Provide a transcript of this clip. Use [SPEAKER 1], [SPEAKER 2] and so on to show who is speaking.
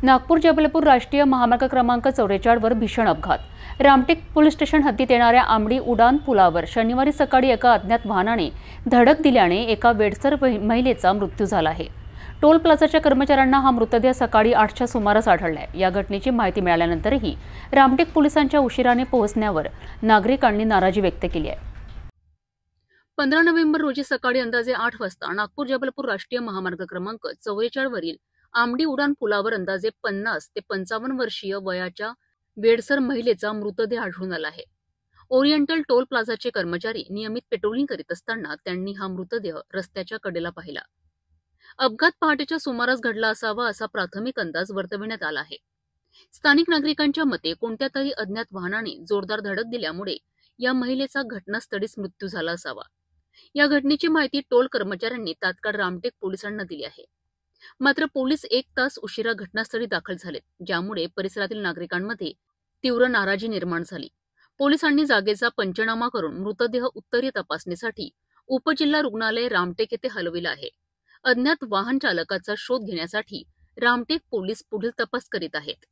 [SPEAKER 1] नागपूर जबलपूर राष्ट्रीय महामार्ग क्रमांक 44 वर भीषण अपघात। रामटेक पोलीस स्टेशन हद्दीत येणाऱ्या आंबडी उडान पुलावर शनिवारी सकाळी एका अज्ञात वाहनाने धडक दिल्याने एका वेडसर महिलेचा मृत्यू झाला आहे। टोल प्लाझाच्या कर्मचाऱ्यांना हा मृतदेह सकाळी 8च्या सुमारास आढळलाय। या घटनेची माहिती मिळाल्यानंतरही रामटेक पोलिसांच्या उशिराने पोहोचण्यावर नागरिकांनी नाराजी व्यक्त केली आहे। 15 नोव्हेंबर रोजी सकाळी अंदाजे 8 वाजता नागपूर जबलपूर राष्ट्रीय महामार्ग क्रमांक 44 वरील आंबडी उडान पुलावर अंदाजे 50 ते 55 वर्षीय वयाच्या वेडसर महिलेचा मृतदेह आढळून आला आहे। ओरिएंटल टोल प्लाझाचे कर्मचारी नियमित पेट्रोलिंग करीत असताना त्यांनी हा मृतदेह रस्त्याच्या कडेला पाहिला। अपघात पहाटेच्या सुमारास घडला असावा असा प्राथमिक अंदाज वर्तविण्यात आला आहे। स्थानिक नागरिकांच्या मते कोणत्या तरी अज्ञात वाहनाने जोरदार धडक दिल्यामुळे या महिलेचा घटनास्थळीच मृत्यू झाला असावा। या घटनेची माहिती टोल कर्मचाऱ्यांनी तात्काळ रामटेक पोलिसांना दिली आहे। मात्र पोलीस 1 तास उशिरा घटनास्थळी दाखल झालेत, ज्यामुळे परिसरातील नागरिकांमध्ये तीव्र नाराजी निर्माण झाली। पोलिसांनी जागेचा पंचनामा करून मृतदेह उत्तरीय तपासणीसाठी उपजिल्हा रुग्णालय रामटेक येथे हलविला आहे। अज्ञात वाहन चालकाचा शोध घेण्यासाठी रामटेक पोलीस पुढील तपास करीत आहेत।